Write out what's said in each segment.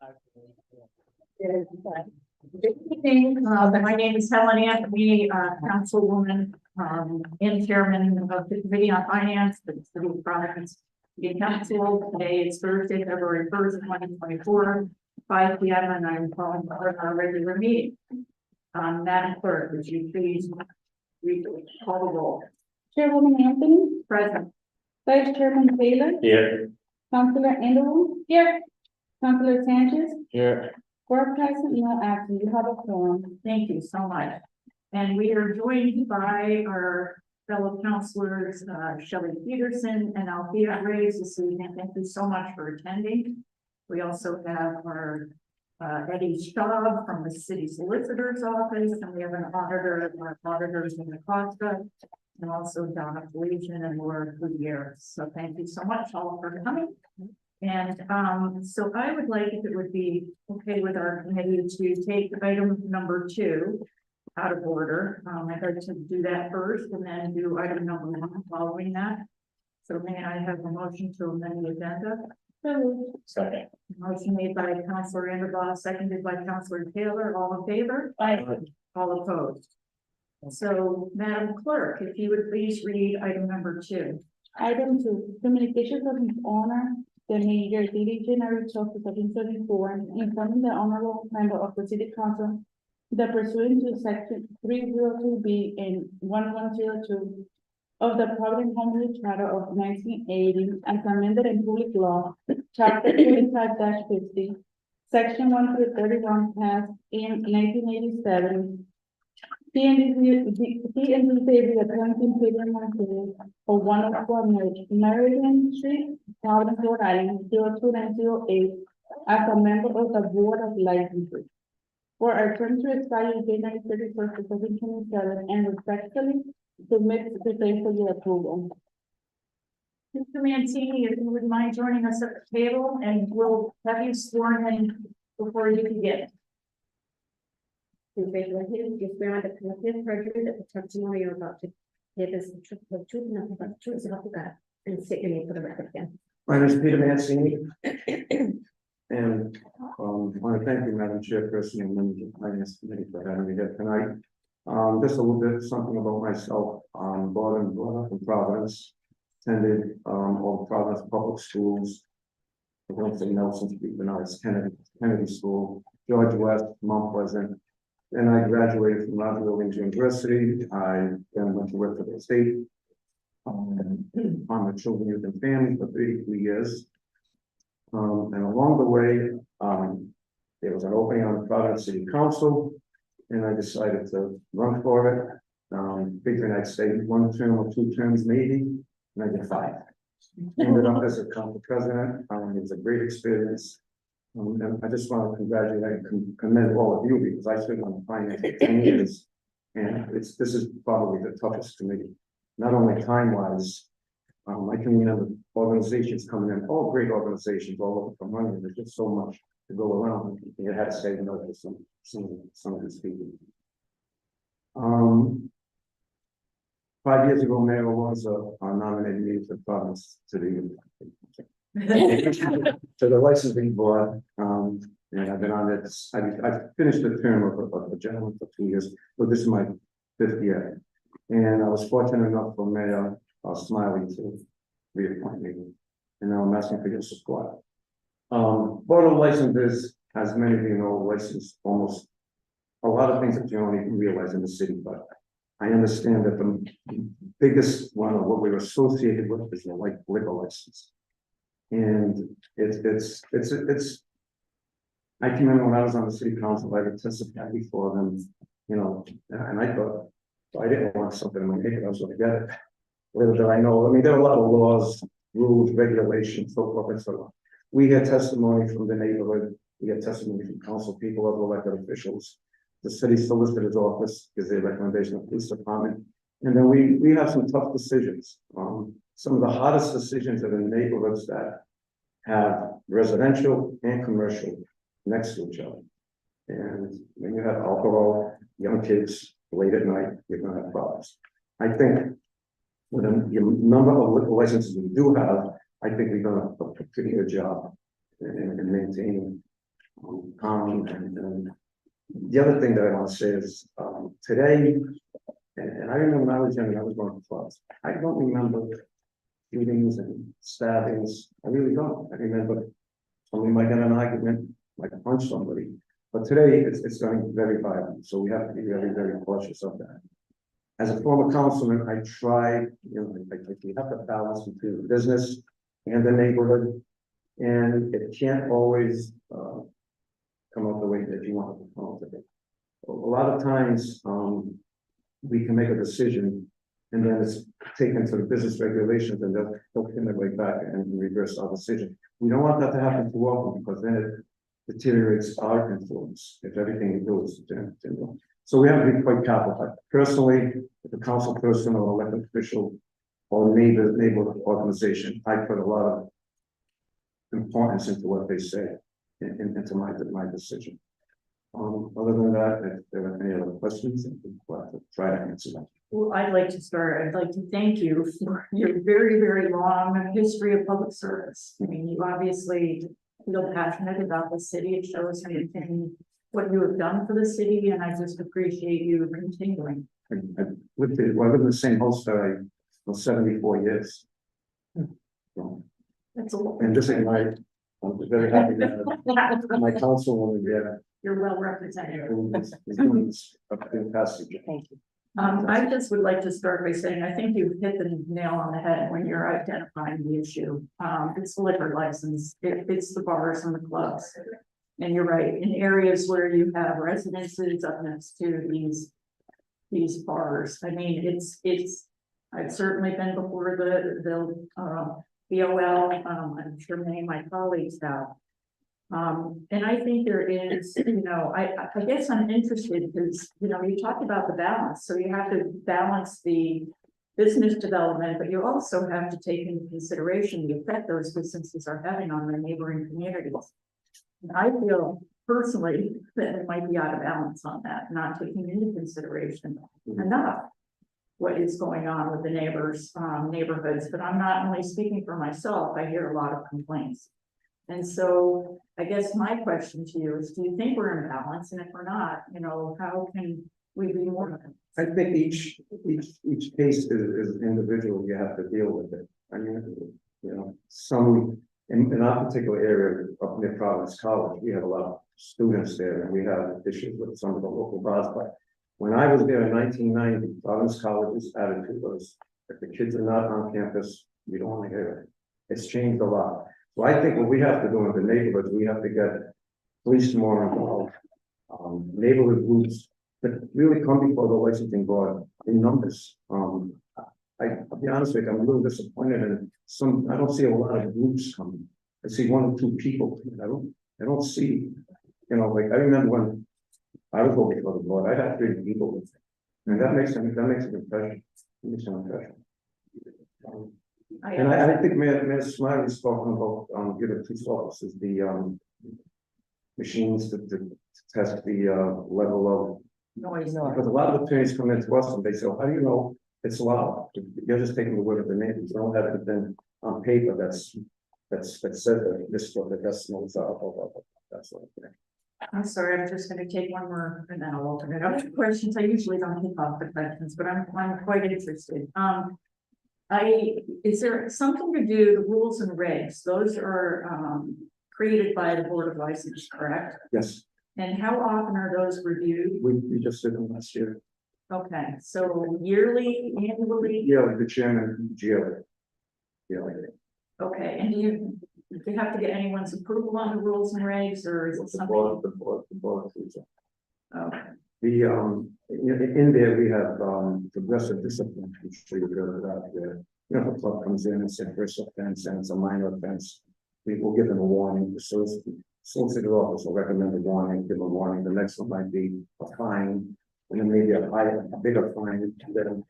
Good evening. My name is Helen Anthony, Councilwoman, and Chairman of the Committee on Finance, for the City of Providence City Council. Today is Thursday, February 1st, 2024, 5 p.m., and I'm calling for our regular meeting. Madam Clerk, would you please call the roll? Chairwoman Anthony. Present. Vice Chairman Taylor. Here. Councilor Underwood. Here. Councilor Sanchez. Here. Four present, no absent. You have a quorum. Thank you so much. And we are joined by our fellow councilors, Shelley Peterson and Althea Reyes this evening. Thank you so much for attending. We also have our Eddie Staub from the City Solicitor's Office, and we have an auditor of our auditors in the Costa, and also Donna Legion and Laura Gutierrez. So thank you so much all for coming. And so I would like, if it would be okay with our committee, to take item number 2 out of order. I'd like to do that first and then do item number 1 following that. So may I have a motion to amend the agenda? Second. Motion made by Councilor Anderbaugh, seconded by Councilor Taylor. All in favor? Aye. All opposed? So, Madam Clerk, if you would please read item number 2. Item 2, communications of His Honor, the Mayor, dated January 12, 2024, informing the Honorable Member of the City Council that pursuant to Section 302B and 1102 of the Providence Homeland Charter of 1980, as amended in Public Law, Chapter 45-50, Section 131 passed in 1987. He and the appointing Peter Martinez for 104 Meridian Street, Providence, Rhode Island, 02908, as a member of the Board of Licenses. For our term to expire January 31st, 2027, and respectfully submit the same for your approval. Mr. Mancini, if you wouldn't mind joining us at the table, and we'll have you sworn in before you begin. Please raise your hand. You swear under penalty of perjury that the testimony you're about to give is the truth, and nothing but the truth, so help you God. And state your name for the record again. My name is Peter Mancini. And I want to thank you, Madam Chairperson, and members of the Finance Committee for having me here tonight. Just a little bit something about myself. I'm born and brought up in Providence, attended all the Providence public schools. I went to Nelson Street when I was Kennedy School, George West, Mount Pleasant. Then I graduated from Roger Williams University. I then went to work for the state on the children, youth, and family for 33 years. And along the way, there was an opening on the Providence City Council, and I decided to run for it. Figuring I'd stay 1 term or 2 terms maybe, and I did 5. Ended up as a council president. It was a great experience. And I just want to congratulate and commend all of you, because I stood on the finance for 10 years, and this is probably the toughest committee, not only time-wise. I can remember organizations coming in, all great organizations, all over for money. There's just so much to go around. You had to say no to some of these people. 5 years ago, Mayor was nominated me for Providence to the licensing board. And I've been on it. I finished the term of the gentleman for 2 years, but this is my 5th year. And I was fortunate enough for Mayor Smiley to reappoint me, and now I'm asking for your support. Board of Licenses, as many of you know, license almost a lot of things that you don't even realize in the city, but I understand that the biggest one of what we're associated with is the liquor license. And it's I can remember when I was on the city council, I would testify before them, you know, and I thought, well, I didn't want something in my head, I was going to get it. Little did I know, I mean, there are a lot of laws, rules, regulations, so forth and so on. We had testimony from the neighborhood, we had testimony from council people, other elected officials, the city solicitor's office gives a recommendation of the police department. And then we have some tough decisions. Some of the hardest decisions are in neighborhoods that have residential and commercial next to each other. And when you have alcohol, young kids, late at night, you're gonna have problems. I think with the number of liquor licenses we do have, I think we've done a pretty good job in maintaining And the other thing that I want to say is, today, and I remember when I was young, I was going to clubs. I don't remember shootings and stabbings. I really don't. I remember somebody might get in an argument, might punch somebody. But today, it's going very violent, so we have to be very, very cautious of that. As a former councilman, I try, we have to balance between the business and the neighborhood. And it can't always, come out the way that you want it to come out today. A lot of times, we can make a decision and then it's taken to the business regulations and they'll pin it right back and reverse our decision. We don't want that to happen too often because then it deteriorates our influence if everything we do is. So we have to be quite careful. Personally, if a council person or elected official or neighborhood organization, I put a lot of importance into what they say into my decision. Other than that, if there are any other questions, I'll have to try to answer them. Well, I'd like to start. I'd like to thank you for your very, very long history of public service. I mean, you obviously feel passionate about the city. It shows in what you have done for the city, and I just appreciate you continuing. I lived in the same house for 74 years. So, That's a lot. and this is I'm very happy that my councilwoman there You're well represented. is doing this fantastic job. Thank you. I just would like to start by saying, I think you've hit the nail on the head when you're identifying the issue. It's liquor license, it's the bars and the clubs. And you're right, in areas where you have residences up next to these bars. I mean, I've certainly been before the BOL, I'm sure many of my colleagues have. And I think there is, I guess I'm interested because, you talked about the balance. So you have to balance the business development, but you also have to take into consideration the effect those businesses are having on their neighboring communities. And I feel personally that it might be out of balance on that, not taking into consideration enough what is going on with the neighborhoods. But I'm not only speaking for myself, I hear a lot of complaints. And so I guess my question to you is, do you think we're in balance? And if we're not, how can we be more? I think each case is individual. You have to deal with it. I mean, some in our particular area up near Providence College, we have a lot of students there, and we have issues with some of the local bars. But when I was there in 1990, Providence College's attitude was, if the kids are not on campus, we don't want to hear it. It's changed a lot. So I think what we have to do in the neighborhoods, we have to get police more involved, neighborhood groups that really come before the licensing board in numbers. I'll be honest with you, I'm a little disappointed in I don't see a lot of groups coming. I see one or two people. I don't see, I remember when I was over for the board, I had 3 people with me. And that makes an impression. And I think Mayor Smiley spoken about giving police officers the machines to test the level of Noise. because a lot of attorneys come into us and they say, how do you know it's loud? You're just taking the word of the neighbors. You don't have anything on paper that says that this that decimals out. That's what I think. I'm sorry, I'm just going to take one more and then I'll open it up to questions. I usually don't kick off the questions, but I'm quite interested. Is there something to do, the rules and regs, those are created by the Board of License, correct? Yes, And how often are those reviewed? we just did them last year. Okay, so yearly, annually? Yeah, like the chairman, yearly. Yeah, Okay, and do you have to get anyone's approval on the rules and regs, or is it the something? board. Okay, In there, we have progressive discipline, which we go out there. If a club comes in and says first offense and it's a minor offense, we will give them a warning. The solicitor office will recommend a warning, give them a warning. The next one might be a fine, and then maybe a bigger fine. Then,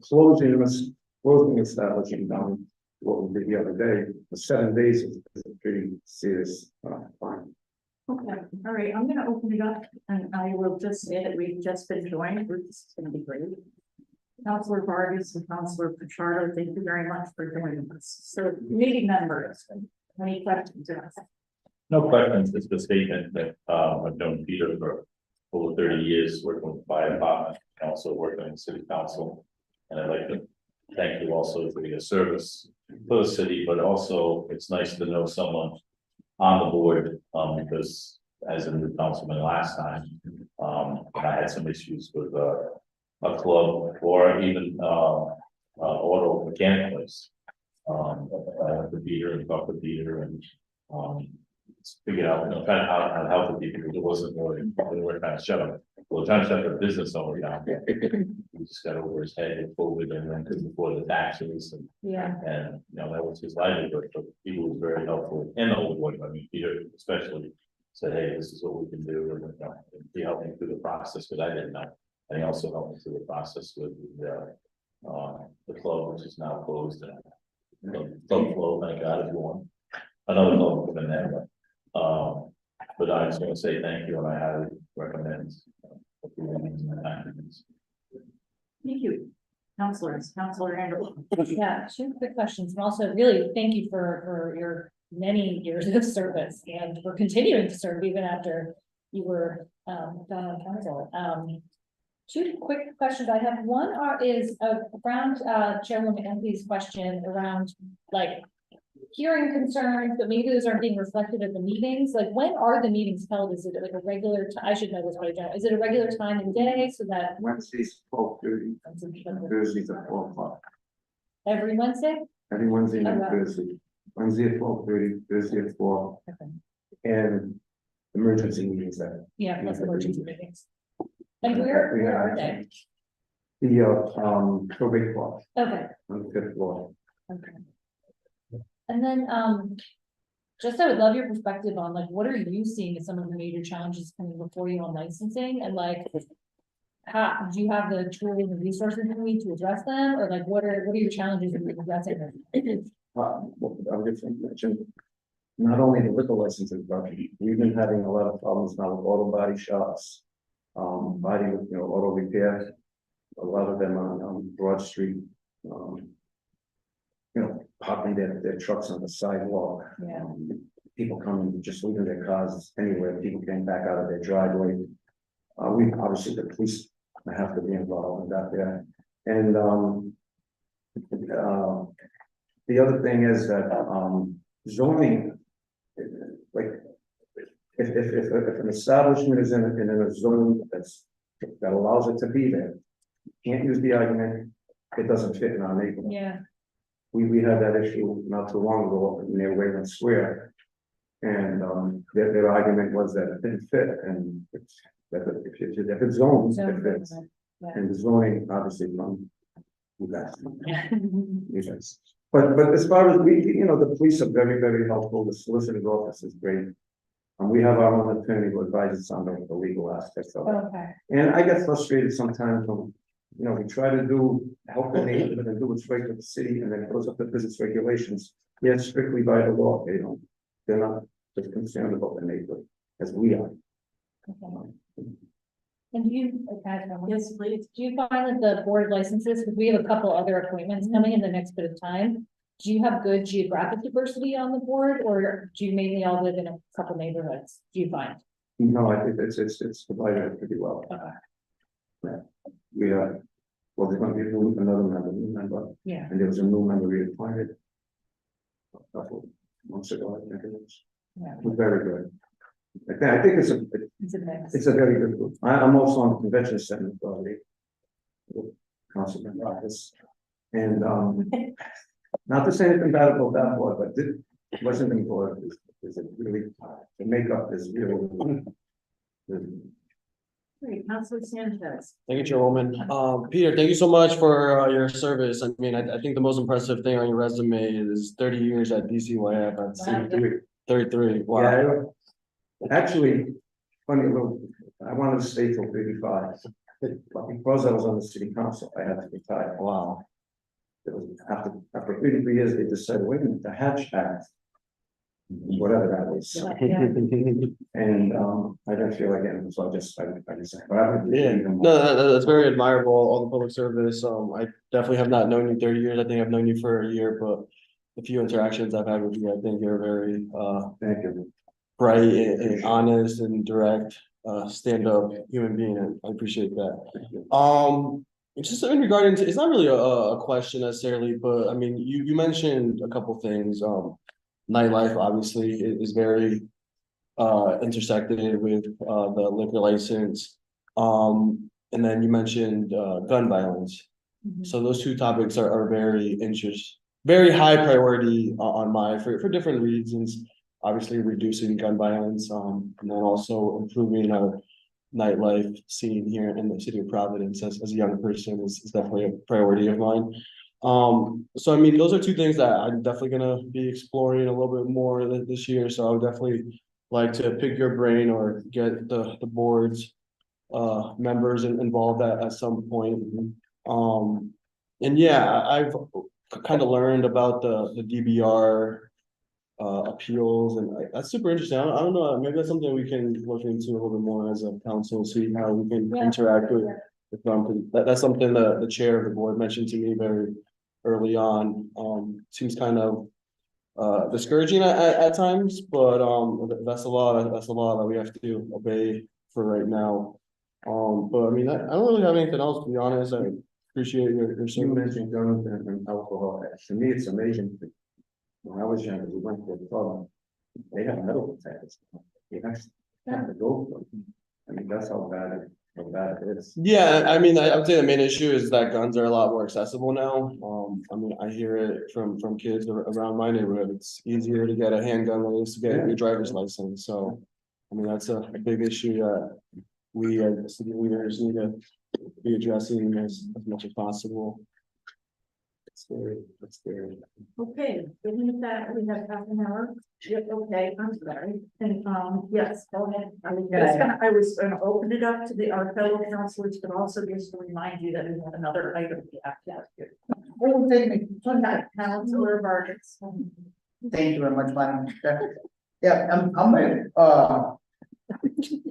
closing establishing down what we did the other day. For 7 days is a pretty serious fine. okay, all right, I'm gonna open it up and I will just say that we've just been joined, which is gonna be great. Councilor Vargas and Councilor Pichardo, thank you very much for joining us. So, meeting members, any questions? No questions, it's the statement that, I've known Peter for over 30 years, working with the fire department, and also working in city council. And I'd like to thank you also for your service for the city, but also it's nice to know someone on the board, because as a new councilman last time, I had some issues with, a club or even, auto mechanic place. The Peter and talk to Peter and, figured out, kind of how to help the people, because it wasn't really, we were kind of shut up. Well, trying to shut the business over down. He just got over his head with COVID and then before the taxes and, Yeah. and, that was his livelihood, but he was very helpful and the whole board, I mean, Peter especially said, hey, this is what we can do, and, and he helped me through the process, because I didn't know. And he also helped me through the process with the club, which is now closed, and club flow, thank God, is going. Another club within there, but I just want to say thank you, and I highly recommend. Thank you. Counselor Randall. Yeah, two quick questions, and also really thank you for your many years of service and for continuing to serve even after you were done on council. Two quick questions I have. One is around Chairwoman Empey's question around like hearing concerns, but maybe those aren't being reflected at the meetings. Like, when are the meetings held? Is it like a regular I should know this, but is it a regular time and day so that Wednesdays 12:30, Thursdays at 4 o'clock. every Wednesday? Every Wednesday and Oh, wow. Thursday. Wednesday at 12:30, Thursday at 4, Okay. and emergency meetings at Yeah, plus emergency meetings. And where are they? the probate court Okay. on the 5th floor. Okay. And then, just I would love your perspective on like, what are you seeing as some of the major challenges coming before you on licensing, and like, how, do you have the tools and the resources you need to address them, or like, what are your challenges in addressing them? I would just mention, not only the liquor licenses, but we've been having a lot of problems now with auto body shops. Body, auto repair, a lot of them on Broad Street. Parking their trucks on the sidewalk. Yeah. People coming, just leaving their cars anywhere, people getting back out of their driveway. We, obviously, the police have to be involved in that there. And, the other thing is that, zoning, like, if an establishment is in a zone that allows it to be there, you can't use the argument, it doesn't fit in our neighborhood. Yeah, We had that issue not too long ago near Wayland Square. And their argument was that it didn't fit, and that if it's zoned, it fits. yeah. And the zoning obviously from you guys. You guys. But as far as the police are very, very helpful, the solicitor's office is great. And we have our own attorney who advises on the legal aspects of it. Okay, And I get frustrated sometimes when, we try to help the neighborhood and do what's right with the city, and then it goes up to business regulations. They're strictly by the law, they're not as concerned about the neighborhood as we are. okay. And do you, Yes, please. do you find that the board licenses, because we have a couple other appointments coming in the next bit of time, do you have good geographic diversity on the board, or do you mainly all live in a couple neighborhoods, do you find? No, I think it's divided pretty well. Okay. We are, well, there's gonna be another member, Yeah. and there was a new member we appointed a couple months ago, I think it was. Yeah. It was very good. I think it's It's a mix. a very good group. I'm also on the convention center for the councilman office. And, not to say anything bad about that board, but it wasn't important, is it really, the makeup is really. Great, Counselor Sanchez. Thank you, Chairwoman. Peter, thank you so much for your service. I mean, I think the most impressive thing on your resume is 30 years at DCYF. That's Wow. 33. Wow. Yeah, actually, funny little, I wanted to stay till 35, but because I was on the city council, I had to retire. Wow. It was after 33 years, they decided, wait a minute, the Hatch Act, whatever that was. And I didn't feel like it, so I just, but I would. Yeah, no, that's very admirable, all the public service. I definitely have not known you 30 years. I think I've known you for a year, but the few interactions I've had with you, I think you're very, Thank you. bright and honest and direct, stand-up human being, and I appreciate that. Just in regarding to, it's not really a question necessarily, but I mean, you mentioned a couple things. Nightlife obviously is very intersected with the liquor license. And then you mentioned gun violence. So those two topics are very high priority on my for different reasons. Obviously, reducing gun violence, and then also improving our nightlife scene here in the city of Providence as a young person is definitely a priority of mine. So I mean, those are two things that I'm definitely gonna be exploring a little bit more this year. So I would definitely like to pick your brain or get the board's members involved at some point. And yeah, I've kind of learned about the DBR appeals, and that's super interesting. I don't know, maybe that's something we can look into a little bit more as a council, see how we can interact with them. That's something the chair of the board mentioned to me very early on. Seems kind of discouraging at times, but that's a law that we have to obey for right now. But I mean, I don't really have anything else, to be honest. I appreciate your You service. mentioned guns and alcohol. To me, it's amazing. When I was younger, we went to a club. They have metal detectors. You have to go for them. I mean, that's how bad it is. Yeah, I mean, I would say the main issue is that guns are a lot more accessible now. I mean, I hear it from kids around my neighborhood. It's easier to get a handgun than it is to get your driver's license. So, I mean, that's a big issue that we as city leaders need to be addressing as much as possible. That's scary. Okay, given that we have half an hour, yep, okay, I'm sorry, and, yes, go ahead. I was gonna open it up to our fellow councilors, but also just to remind you that we have another item we have to ask you. Oh, thank you, Councilor Vargas. Thank you very much, Madam Chair. Yeah, I'm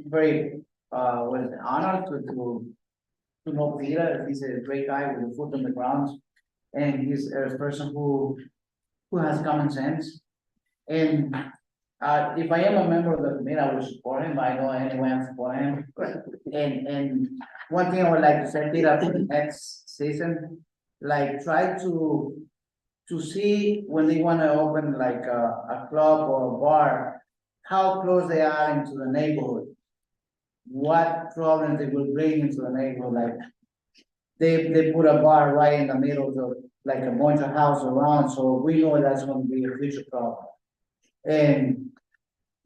very, was honored to know Peter. He's a great guy with a foot on the ground. And he's a person who has common sense. And if I am a member of the committee, I will support him. I know anyone I support him. And one thing I would like to say, Peter, for the next season, like try to see when they want to open like a club or a bar, how close they are into the neighborhood. What problems they will bring into the neighborhood, like they put a bar right in the middle of like a bunch of houses around, so we know that's going to be a future problem. And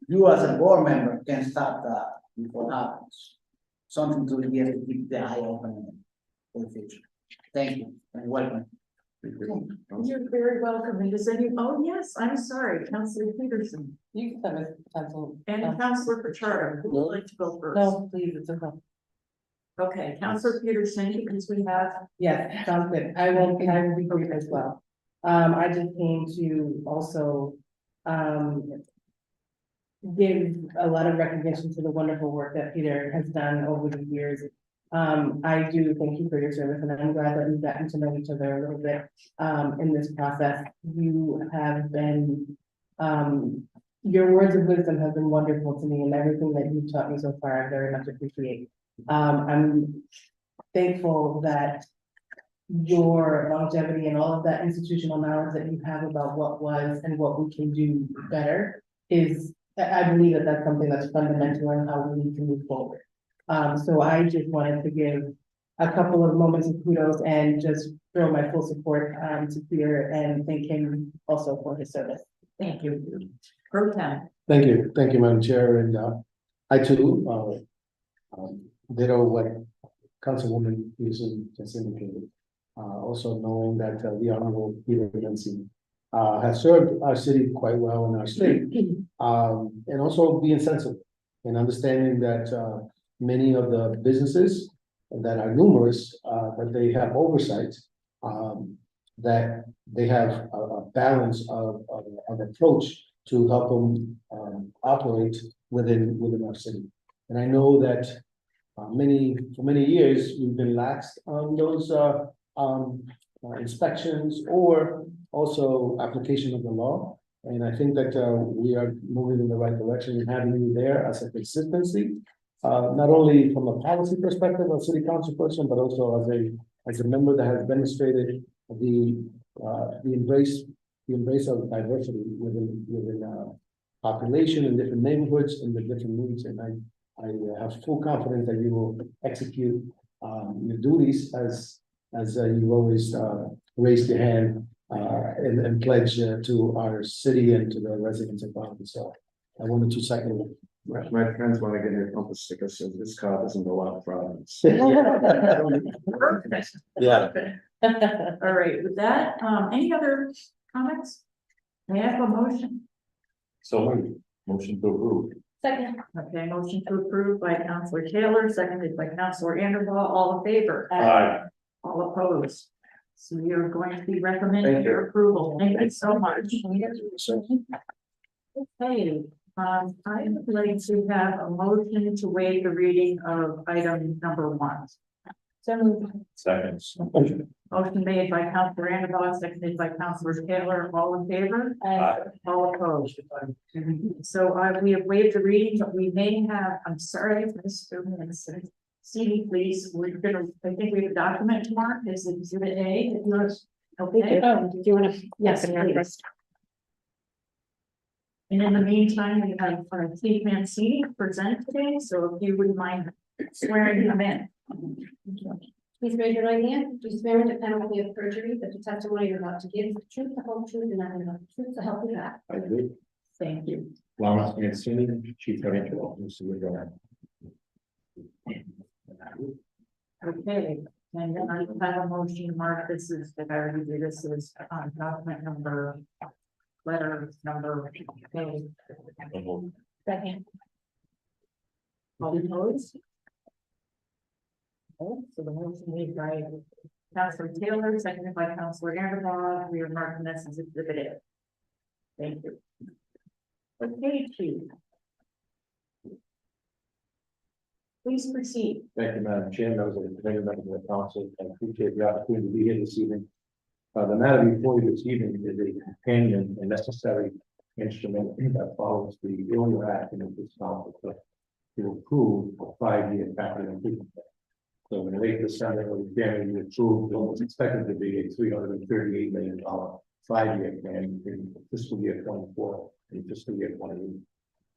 you as a board member can stop that before it happens. Something to keep the eye open for the future. Thank you and welcome. You're very welcome, and does any, oh, yes, I'm sorry, Councilor Peterson. You can start with Council. And Councilor Pichardo, who would like to go first? No, please, it's okay. Okay, Councilor Peterson, because we have. Yes, sounds good. I will be brief as well. I just came to also, give a lot of recognition to the wonderful work that Peter has done over the years. I do thank you for your service, and I'm glad that we've gotten to know each other a little bit, in this process. You have been, your words of wisdom have been wonderful to me, and everything that you've taught me so far, I very much appreciate. I'm thankful that your longevity and all of that institutional knowledge that you have about what was and what we can do better is, I believe that that's something that's fundamental in how we need to move forward. So I just wanted to give a couple of moments of kudos and just throw my full support to Peter and thank him also for his service. Thank you. Pro Tem. Thank you, Madam Chair, and I too ditto what Councilwoman Peterson just indicated. Also knowing that the Honorable Peter Nancy has served our city quite well in our state, and also being sensible and understanding that many of the businesses that are numerous, that they have oversight, that they have a balance of approach to help them operate within our city. And I know that for many years, we've been lax on those inspections or also application of the law. And I think that we are moving in the right direction and having you there as a consistency. Not only from a policy perspective, a city council person, but also as a member that has demonstrated the embrace of diversity within population in different neighborhoods and the different needs. And I have full confidence that you will execute your duties as you always raised your hand and pledge to our city and to the residents of Providence. So I wanted to second it. My friends want to get their bumper sticker, says this car doesn't go out of Providence. Yeah. All right, with that, any other comments? May I have a motion? So, motion to approve. Second. Okay, motion to approve by Counselor Taylor, seconded by Counselor Anderson, all in favor? Aye. All opposed? So you're going to be recommending Thank you. your approval. Thank you so much. Okay, I would like to have a motion to waive the reading of item number 1. So moved. Second. Motion made by Counselor Anderson, seconded by Counselor Taylor, all in favor? Aye. All opposed? So we have waived the reading, but we may have, I'm sorry, Mr. CD, please, we're gonna, I think we have a document to mark, is it exhibit A, if yours, okay? Oh, do you want to? Yes, please. And in the meantime, we have Chief Mancini present today, so if you wouldn't mind swearing him in. Please raise your right hand. Do you swear under penalty of perjury that the testimony you're about to give is the truth, the whole truth, and nothing but the truth to help you God? I do. Thank you. Lawrence Mancini, Chief Financial Officer with the. Okay, and then I have a motion to mark, this is, that I already did, this is document number, letter number. Okay. Second. All opposed? Okay, so the motion made by Counselor Taylor, seconded by Counselor Anderson, we are marking this as exhibit A. Thank you. Okay, Chief. Please proceed. Thank you, Madam Chair, members of the committee, members of the council. I appreciate the opportunity to be here this evening. The matter before you this evening is a companion and necessary instrument that follows the earlier action of this council to approve a 5-year capital improvement plan. So in late December, we January approved what was expected to be a $338 million 5-year plan in fiscal year 24 and fiscal year 28.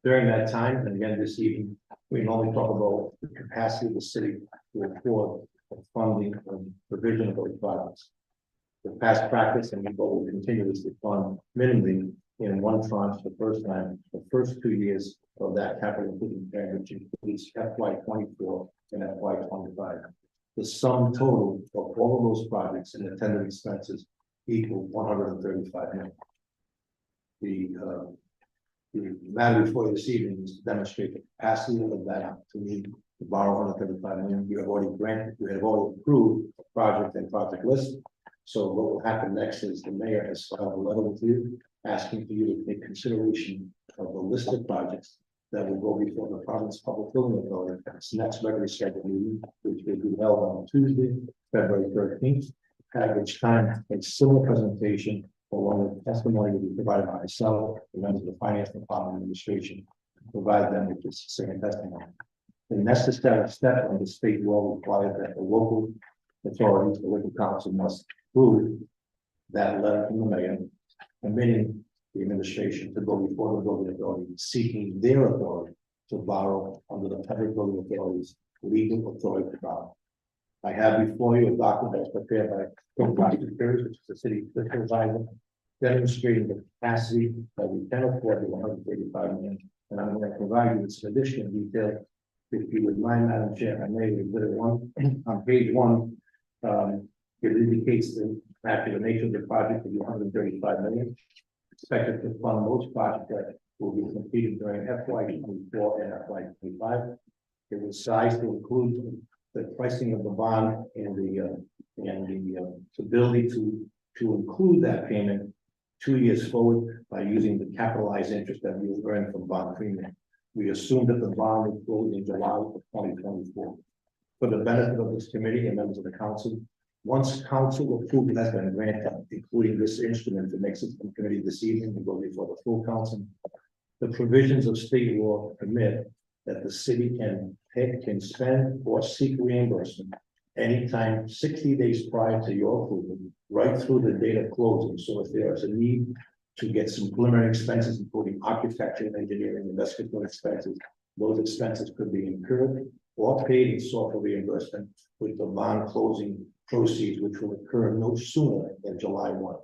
During that time, and again this evening, we normally talk about the capacity of the city to afford funding and provision of those projects. The past practice, and we will continue to fund minimally in one tranche the first time, the first 2 years of that capital improvement plan, which includes FY24 and FY25. The sum total of all of those projects and attendant expenses equal $135 million. The matter before you this evening is to demonstrate the capacity of that opportunity to borrow $135 million. You have already granted, you have already approved a project and project list. So what will happen next is the mayor has filed a letter with you, asking for you to take consideration of the list of projects that will go before the Providence Public Building Authority at its next regularly scheduled meeting, which will be held on Tuesday, February 13th, at which time a similar presentation along with testimony will be provided by myself, the members of the Finance Department Administration, to provide them with this same testimony. The necessary step of the state law requires that the local authorities, the local council must approve that letter from the mayor, permitting the administration to go before the building authority, seeking their authority to borrow under the Public Building Authority's legal authority to borrow. I have before you a document that's prepared by Dr. Pierce, which is the city fiscal advisor, demonstrating the capacity that we can afford the $135 million. And I'm going to provide you with some additional detail. If you would mind, Madam Chair, I may have put it on page 1. It indicates the nature of the project to be $135 million. Expected to fund most projects that will be completed during FY24 and FY25. It was sized to include the pricing of the bond and the ability to include that payment 2 years forward by using the capitalized interest that we will earn from bond premium. We assume that the bond will close in July of 2024. For the benefit of this committee and members of the council, Once council approval has been granted, including this instrument that makes it from committee this evening and go before the full council, the provisions of state law permit that the city can spend or seek reimbursement anytime 60 days prior to your approval, right through the date of closing. So if there is a need to get some preliminary expenses, including architecture, engineering, investigative expenses, those expenses could be incurred or paid in sort of reimbursement with the bond closing proceeds, which will occur no sooner than July 1.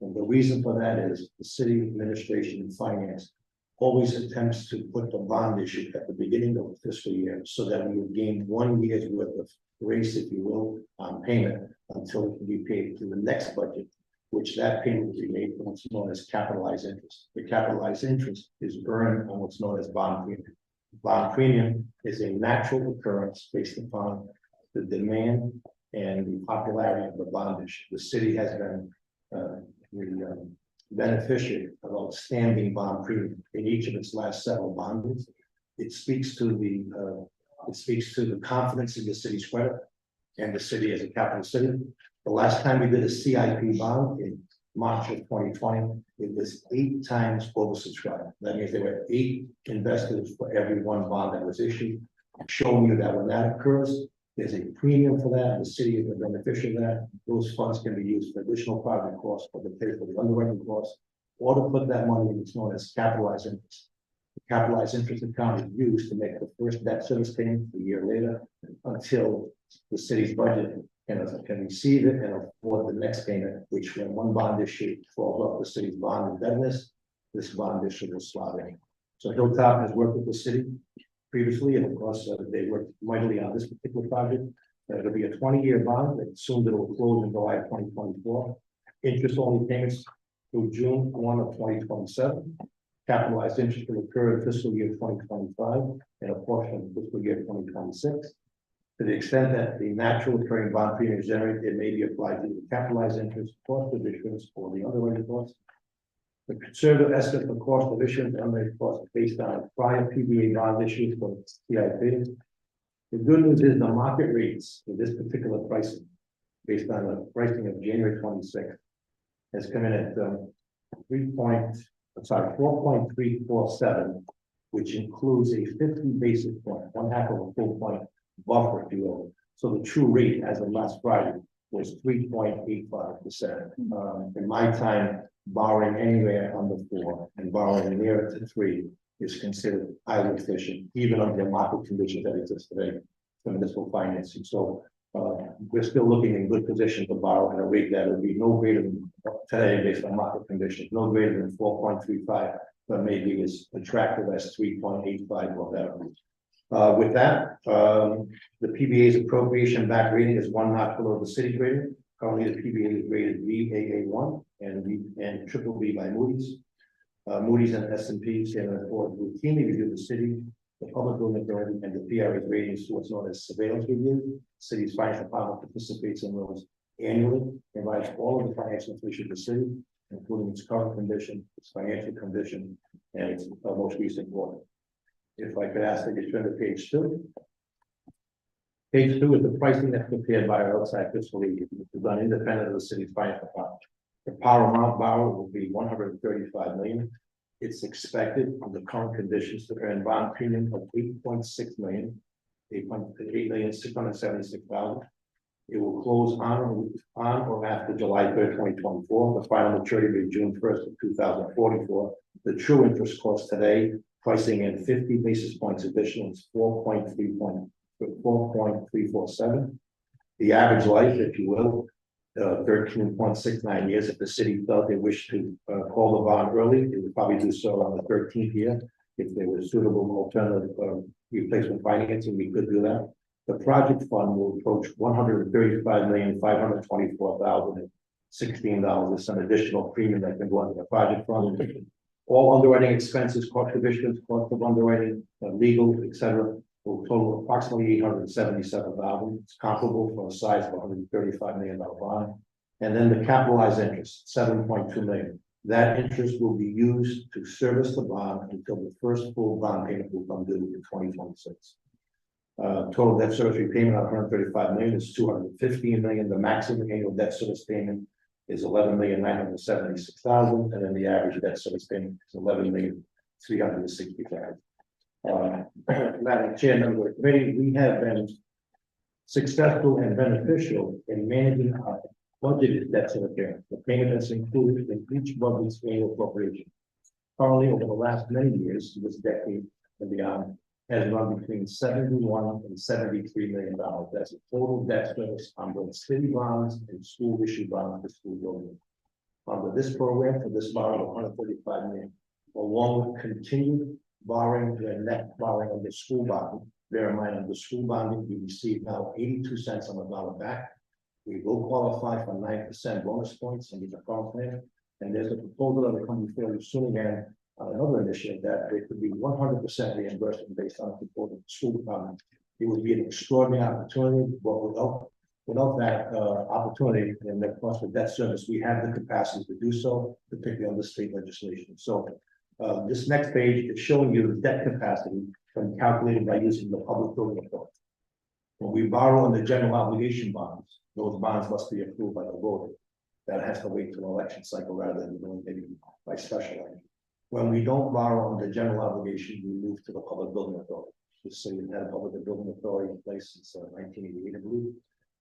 And the reason for that is the city administration and finance always attempts to put the bond issue at the beginning of the fiscal year so that we would gain 1 year's worth of grace, if you will, on payment until it can be paid to the next budget, which that payment will be made from what's known as capitalized interest. The capitalized interest is earned on what's known as bond premium. Bond premium is a natural occurrence based upon the demand and the popularity of the bond issue. The city has been the beneficiary of outstanding bond premium in each of its last several bonds. It speaks to the confidence in the city's credit and the city as a capital city. The last time we did a CIP bond in March of 2020, it was 8 times oversubscribed. That means there were 8 investors for every 1 bond that was issued, showing you that when that occurs, there's a premium for that. The city is a beneficiary of that. Those funds can be used for additional project costs or to pay for the underwriting costs, or to put that money in what's known as capitalized interest. The capitalized interest account is used to make the first debt service payment a year later until the city's budget can receive it and afford the next payment, which when 1 bond issue falls off the city's bond indebtedness, this bond issue will slot in. So Hilltop has worked with the city previously, and of course, they worked mightily on this particular project. It'll be a 20-year bond, and soon it will close in July 2024. Interest-only payments through June 1 of 2027. Capitalized interest will occur in fiscal year 2025 and a portion of fiscal year 2026. To the extent that the natural occurring bond premium is generated, it may be applied to the capitalized interest, cost of issuance, or the underwriting costs. The conservative estimate for cost of issuance and underwriting costs is based on prior PBA bond issues for CIP. The good news is the market rates for this particular pricing, based on the pricing of January 26th, has come in at 4.347, which includes a 50 basis point, 1/2 of a full point buffer, if you will. So the true rate as of last Friday was 3.85%. In my time, borrowing anywhere under 4 and borrowing nearer to 3 is considered highly efficient, even under the market conditions that exist today for municipal financing. So we're still looking in good position to borrow at a rate that will be no greater than today based on market conditions, no greater than 4.35, but maybe as attractive as 3.85 or better. With that, the PBA's appropriation back rating is 1 notch below the city rating. Currently, the PBA is rated Baa1 and triple B by Moody's. Moody's and S&P Standard & Poor's routinely review the city, the public building authority, and the PRA's ratings to what's known as surveillance review. The city's financial department participates in those annually, provides all of the financial information to the city, including its current condition, its financial condition, and its most recent quarter. If I could ask that you turn to page 2. Page 2 is the pricing that's prepared by our outside fiscal agent, which is done independent of the city's finance department. The power amount borrowed will be $135 million. It's expected under current conditions to earn bond premium of $8.6 million, $8,676,000. It will close on or after July 3rd, 2024. The final maturity will be June 1st of 2044. The true interest cost today, pricing in 50 basis points additional, is 4.347. The average life, if you will, 13.69 years. If the city felt they wished to call the bond early, they would probably do so on the 13th year. If there was suitable alternative replacement financing, we could do that. The project fund will approach $135,524,016. There's some additional premium that can go into the project fund. All underwriting expenses, cost of issuance, cost of underwriting, legal, etc., will total approximately $877,000. It's comparable for a size of $135 million bond. And then the capitalized interest, $7.2 million. That interest will be used to service the bond until the first full bond payment will come due in 2026. Total debt service repayment of 135 million is 215 million. The maximum annual debt service payment is 11,976,000, and then the average debt service payment is 11,360,000. Madam Chair, member of the committee, we have been successful and beneficial in managing our budgeted debt service payment. The payment is included in each budget's annual appropriation. Currently, over the last many years, this decade and beyond, has run between 71 and 73 million dollars. That's a total debt service on both city bonds and school issue bonds for school buildings. Under this program, for this borrow of 135 million, along with continued borrowing, the net borrowing of the school bond. Bear in mind, on the school bonding, we receive now 82 cents on the dollar back. We will qualify for 9% bonus points under the farm plan. And there's a proposal that will come before you soon again, another initiative that it could be 100% reimbursement based on the support of the school department. It would be an extraordinary opportunity, but without that opportunity and the cost of debt service, we have the capacity to do so, particularly on the state legislation. So this next page is showing you the debt capacity from calculated by using the public building authority. When we borrow on the general obligation bonds, those bonds must be approved by the voter. That has to wait till election cycle rather than doing maybe by special action. When we don't borrow on the general obligation, we move to the public building authority. Just so you had a public building authority in place since 1988, I believe.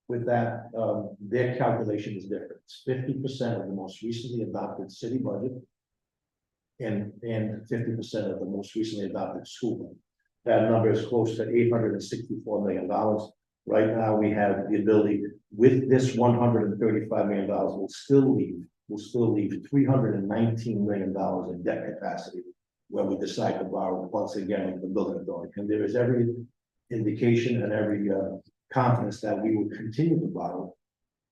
With that, their calculation is different. It's 50% of the most recently adopted city budget and 50% of the most recently adopted school budget. That number is close to $864 million. Right now, we have the ability with this $135 million will still leave $319 million in debt capacity when we decide to borrow once again with the building authority. And there is every indication and every confidence that we will continue to borrow.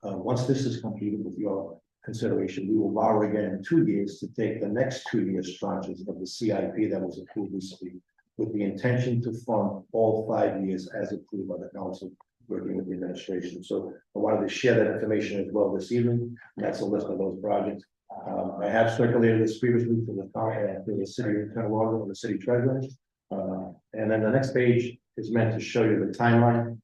Once this is completed with your consideration, we will borrow again in 2 years to take the next 2 years tranches of the CIP that was approved recently, with the intention to fund all 5 years as approved by the council, working with the administration. So I wanted to share that information as well this evening. That's a list of those projects. I have circulated this previously to the city internal auditor and the city treasurer. And then the next page is meant to show you the timeline.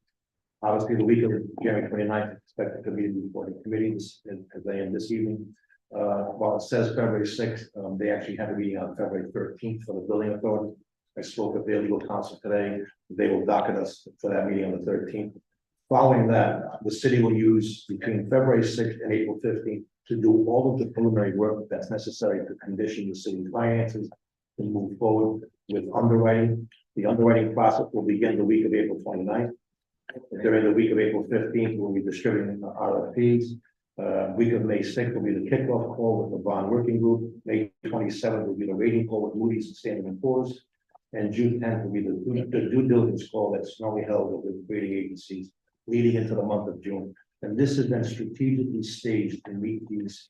Obviously, the week of January 29th, expected to be before the committees as they end this evening. While it says February 6th, they actually had to be on February 13th for the building authority. I spoke with their legal counsel today. They will docket us for that meeting on the 13th. Following that, the city will use between February 6th and April 15th to do all of the preliminary work that's necessary to condition the city's finances to move forward with underwriting. The underwriting process will begin the week of April 29th. During the week of April 15th, we'll be distributing the RFPs. Week of May 6th will be the kickoff call with the bond working group. May 27th will be the rating call with Moody's and Standard & Poor's. And June 10th will be the due diligence call that's normally held with rating agencies leading into the month of June. And this has been strategically staged to meet these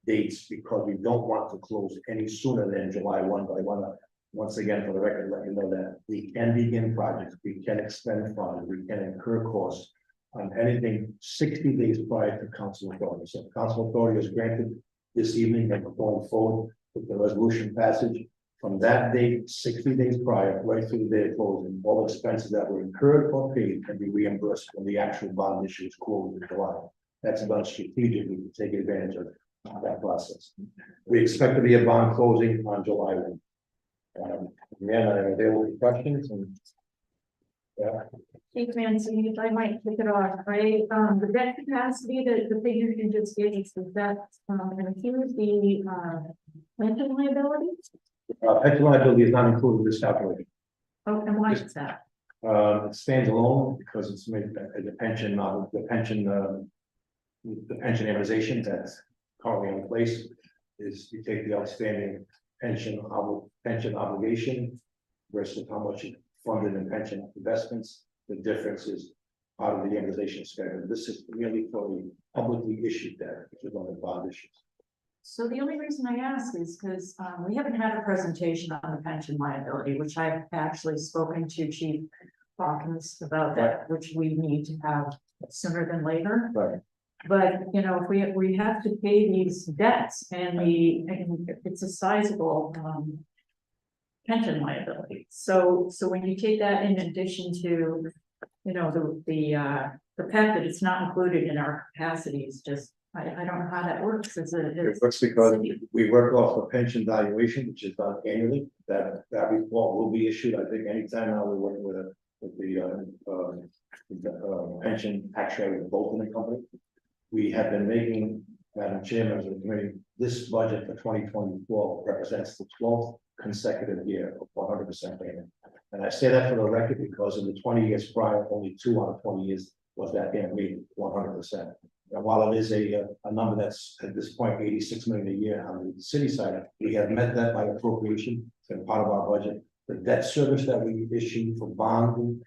dates because we don't want to close any sooner than July 1. But I want to, once again, for the record, let you know that we can begin projects, we can expend funds, we can incur costs on anything 60 days prior to council authority. So council authority is granted this evening and we're going forward with the resolution passage. From that date, 60 days prior, right through the day of closing, all expenses that were incurred or paid can be reimbursed when the actual bond issue is closed in July. That's done strategically to take advantage of that process. We expect to be a bond closing on July 1. Again, I'm available for questions and Hey, Nancy, if I might kick it off, right? The debt capacity, the figure you just gave us, is that, include the, pension liability? pension liability is not included in this calculation. Oh, and why is that? It stands alone because it's made the pension amortization that's currently in place is you take the outstanding pension obligation versus how much you funded in pension investments. The difference is out of the amortization schedule. This is merely for the publicly issued debt, which is on the bond issues. So the only reason I ask is because we haven't had a presentation on the pension liability, which I've actually spoken to Chief Hawkins about that, which we need to have sooner than later. Right. But, you know, if we have to pay these debts and it's a sizable pension liability. So when you take that in addition to you know, the fact that it's not included in our capacity is just, I don't know how that works, is it? It works because we work off the pension valuation, which is done annually, that report will be issued, I think, anytime now we're working with the pension actuary of both in the company. We have been making, Madam Chairman of the committee, this budget for 2024 represents the 12th consecutive year of 100% payment. And I say that for the record because in the 20 years prior, only 2 out of 20 years was that being made 100%. And while it is a number that's at this point 86 million a year on the city side, we have met that by appropriation and part of our budget. The debt service that we issue for bonding,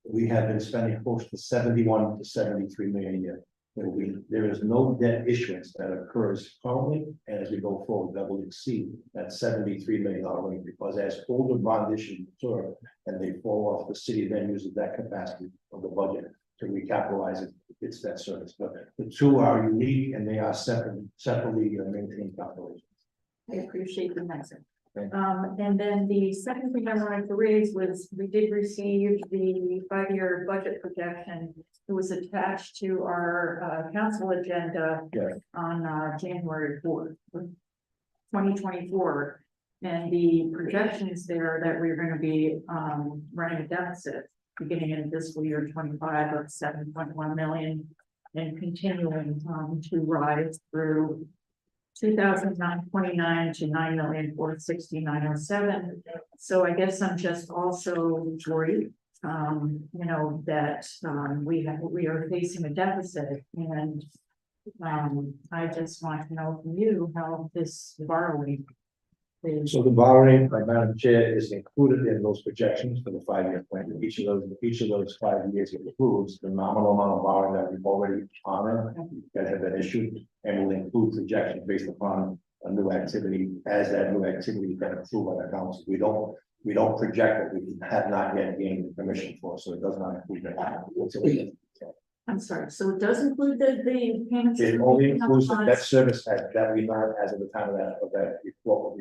we have been spending close to 71 to 73 million a year. There is no debt issuance that occurs currently, and as we go forward, that will exceed that $73 million range, because as older bond issues mature and they fall off, the city then uses that capacity of the budget to recapitalize it. It's that service, but the two are unique and they are separately maintained calculations. I appreciate the message. Thank And then the second thing I wanted to raise was we did receive the 5-year budget projection. It was attached to our council agenda Yeah. on January 4th, 2024. And the projections there that we're going to be running a deficit beginning in fiscal year 25 of 7.1 million and continuing to rise through 2029 to 9,469,007. So I guess I'm just also worried, you know, that we are facing a deficit, and I just want to know from you how this borrowing is. So the borrowing, by Madam Chair, is included in those projections for the 5-year plan. Each of those 5 years includes the nominal amount of borrowing that we've already honored that have been issued, and will include projections based upon a new activity as that new activity has been approved by the council. We don't project that we have not yet gained permission for, so it does not include that. I'm sorry, so it does include the payments? It only includes the debt service that we learned as of the time of that report.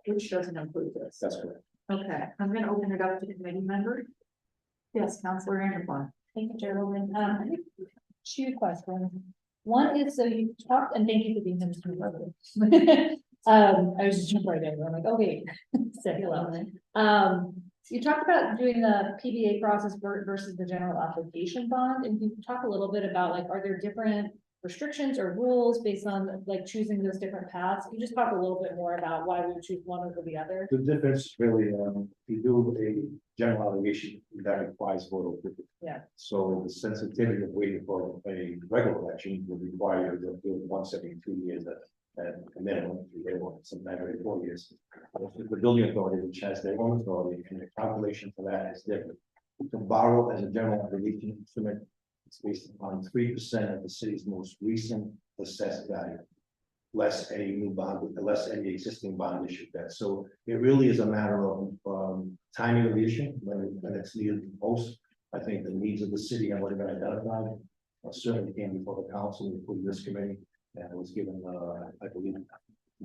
Which doesn't include this. That's correct. Okay, I'm gonna open it up to committee members. Yes, Councilor Anderson. Thank you, Chairwoman. I have 2 questions. One is, so you talked, and thank you for being here, Mr. President. I was just jumping right in. I'm like, oh wait, say hello. You talked about doing the PBA process versus the general application bond, and can you talk a little bit about, like, are there different restrictions or rules based on like choosing those different paths? Can you just talk a little bit more about why we would choose one over the other? The difference really, you do a general obligation that requires voter approval. Yeah. So the sensitivity of waiting for a regular election would require you to do it once every 2 years at a minimum, sometimes every 4 years. The building authority, which has their own authority, and the calculation for that is different. To borrow as a general obligation instrument, it's based upon 3% of the city's most recent assessed value, less any new bond, less any existing bond issue debt. So it really is a matter of timing of the issue when it's needed most. I think the needs of the city and what have been identified certainly came before the council, including this committee, and it was given, I believe,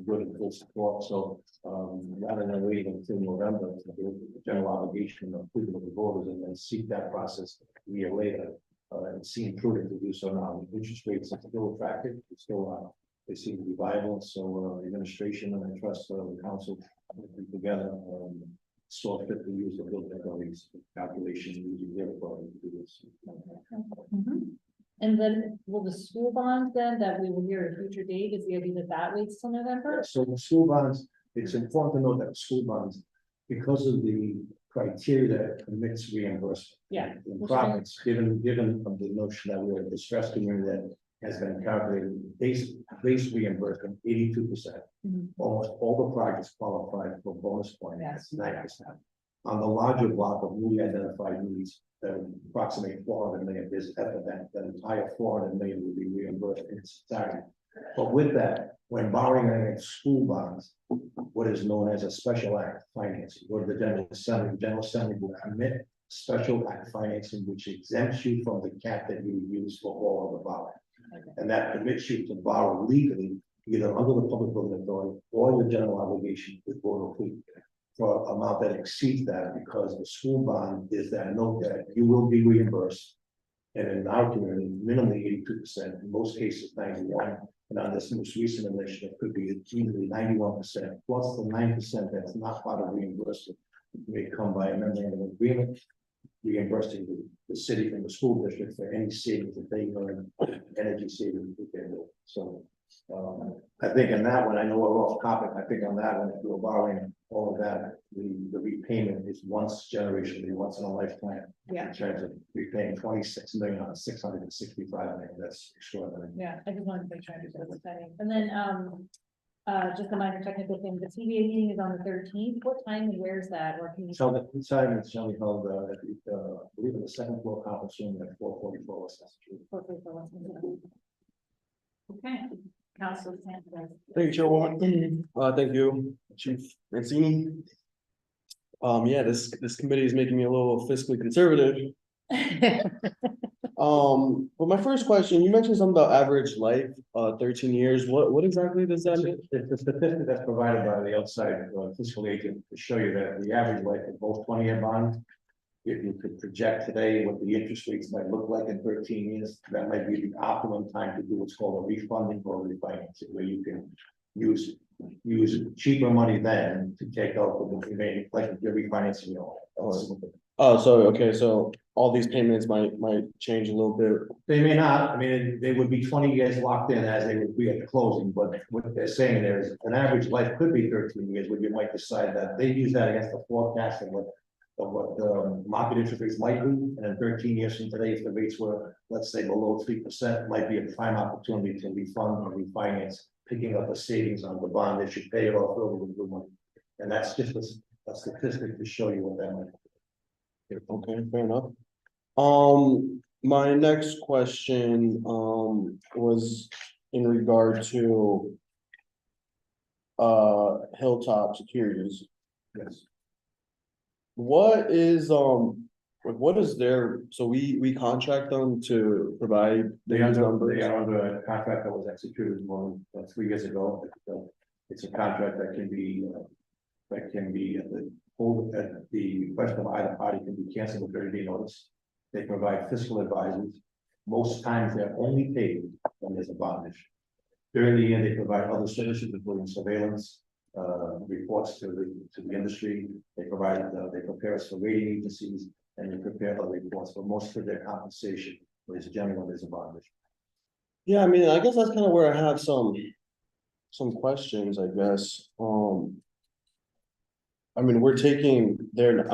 good and full support. So rather than waiting until November, the general obligation of approval of the voters and then seek that process a year later, it seemed prudent to do so now. The interest rates are still attractive, it's still they seem to be viable. So the administration and I trust the council together saw fit to use the building authorities calculation using their authority to do this. And then will the school bonds then that we will hear at a future date, is the idea that that waits till November? So the school bonds, it's important to note that school bonds, because of the criteria that permits reimbursement. Yeah. In Providence, given the notion that we're a distressed community that has been calculated base reimbursement 82%. Almost all the projects qualify for bonus points. Yes. 9%. On the larger block of newly identified needs that approximate 400 million, there's that entire 400 million will be reimbursed in its entirety. But with that, when borrowing against school bonds, what is known as a special act financing, or the General Assembly will commit special act financing, which exempts you from the cap that you use for all of the borrowing. And that permits you to borrow legally, either under the Public Building Authority or the general obligation with voter approval. for amount that exceeds that, because the school bond is that note that you will be reimbursed. And in our community, minimally 82%, in most cases 91%, and on this most recent initiative, could be easily 91%, plus the 9% that's not part of reimbursement. May come by a memorandum of agreement, reimbursing the city and the school district for any savings that they earn, energy savings that they do. So, I think in that one, I know we're off topic, I think on that one, if you're borrowing all of that, the repayment is once generationally, once in a lifetime. Yeah. In terms of repaying 26 million on 665 million, that's extraordinary. Yeah, I just wanted to make sure I understood the timing. And then, just a minor technical thing, the CBA meeting is on the 13th. What time and where's that? Or can you? So the time is shall be held, at the, I believe in the second floor conference room at 444 West Street. Okay, Council Sanchez. Thank you, Chairwoman. Thank you, Chief Mancini. Yeah, this committee is making me a little fiscally conservative. But my first question, you mentioned something about average life, 13 years. What exactly does that mean? It's the statistic that's provided by the outside fiscal agent to show you that the average life of both 20-year bonds. If you could project today what the interest rates might look like in 13 years, that might be the optimum time to do what's called a refunding or refinancing, where you can use cheaper money then to take out the remaining, like you're refinancing your. Oh, so, okay, so all these payments might change a little bit. They may not, I mean, they would be 20 years locked in as they would be at the closing, but what they're saying there is an average life could be 13 years, where you might decide that they use that against the forecast of what the market interest rates might be, and then 13 years from today, if the rates were, let's say, below 3%, might be a prime opportunity to refund or refinance, picking up a savings on the bond, they should pay it off early with good money. And that's just a statistic to show you what that might be. Okay, fair enough. My next question, was in regard to Hilltop Securities. Yes. What is, what is their, so we contract them to provide They these are numbers? under a contract that was executed more than 3 years ago. It's a contract that can be at the request of either party, can be canceled with 30-day notice. They provide fiscal advisors. Most times they're only paid when there's a bond issue. During the year, they provide other services, including surveillance, reports to the industry. They prepare us for rating agencies, and they prepare other reports, but most of their compensation is generally when there's a bond issue. Yeah, I mean, I guess that's kind of where I have some questions, I guess. I mean, we're taking their,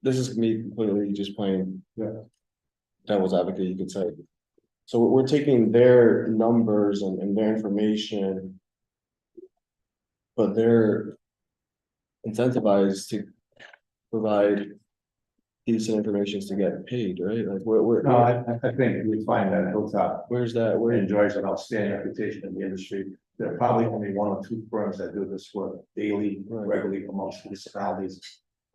this is me completely just playing devil's advocate, you could say. So we're taking their numbers and their information, but they're incentivized to provide decent information to get paid, right? Like No, I think you find that Hilltop where's that? Where enjoys an outstanding reputation in the industry. There are probably only 1 or 2 firms that do this work daily, regularly amongst municipalities.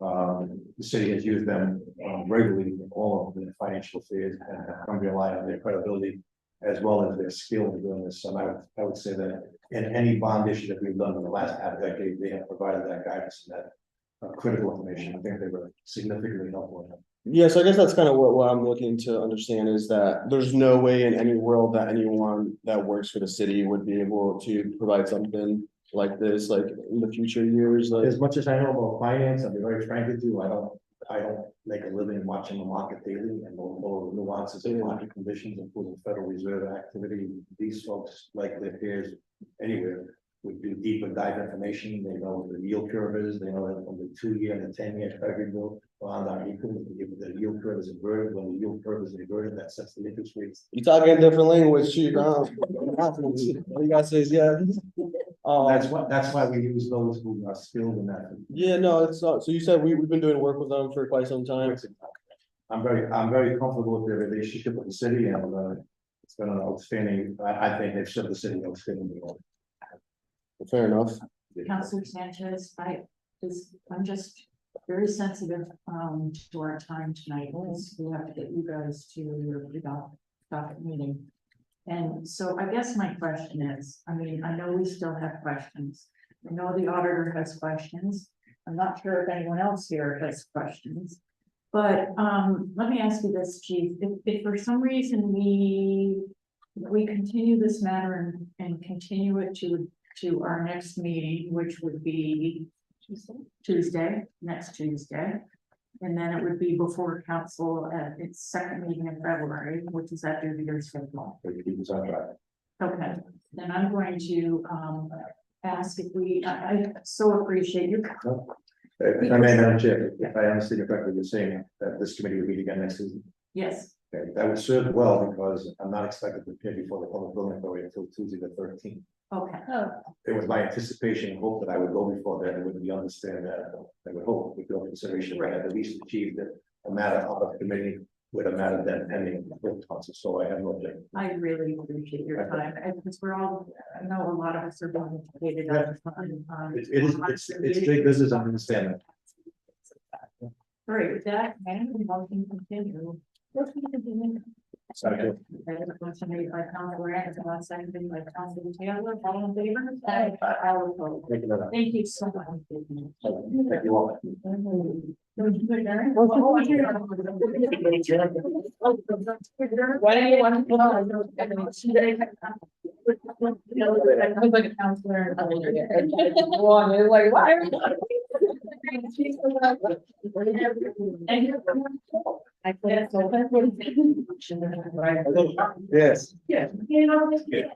The city has used them regularly in all of the financial affairs and come to rely on their credibility as well as their skill in doing this. And I would say that in any bond issue that we've done in the last half decade, they have provided that guidance and that critical information. I think they were significantly helpful in that. Yes, I guess that's kind of what I'm looking to understand is that there's no way in any world that anyone that works for the city would be able to provide something like this, like in the future years. Like, as much as I know about finance, I'll be very frank with you, I don't make a living watching the market daily and all the nuances of market conditions, including Federal Reserve activity. These folks, like their peers anywhere, would do deeper dive information. They know what the yield curve is. They know that from the 2-year and the 10-year Treasury bill bond are equal. The yield curve is inverted. When the yield curve is inverted, that sets the interest rates. you talking a different language, Chief. All you gotta say is yeah. That's why we use those who are skilled in that. Yeah, no, it's not. So you said we've been doing work with them for quite some time. I'm very comfortable with their relationship with the city, and it's been an outstanding. I think they've served the city outstanding. Fair enough. Councilor Sanchez, I'm just very sensitive to our time tonight, because we have to get you guys to your docket meeting. And so I guess my question is, I mean, I know we still have questions. I know the auditor has questions. I'm not sure if anyone else here has questions. But, let me ask you this, Chief, if for some reason we continue this matter and continue it to our next meeting, which would be Tuesday, next Tuesday. And then it would be before council at its second meeting in February, which is after the year's schedule. Okay, then I'm going to, ask if I so appreciate you. If I may, Madam Chair, if I understand correctly, you're saying that this committee will meet again next season. Yes, Okay, that would serve well because I'm not expected to appear before the public building authority until Tuesday the 13th. okay, Oh, It was my anticipation and hope that I would go before that and would be understand that. I would hope with your consideration, I had at least achieved a matter of the committee with a matter then pending with council, so I have no objection. I really appreciate your time, and because we're all, I know a lot of us are being educated on. It's big business, I understand that. Great, with that, and we can continue. Let's continue. Second. Okay, the motion made by Councilor Anderson, seconded by Councilor Taylor, all in favor? I will vote. Thank you, Madam. Thank you so much. Thank you all. Why do you want to? I was like a counselor. Like, why are you? I put so. Yes. Yeah. Yeah.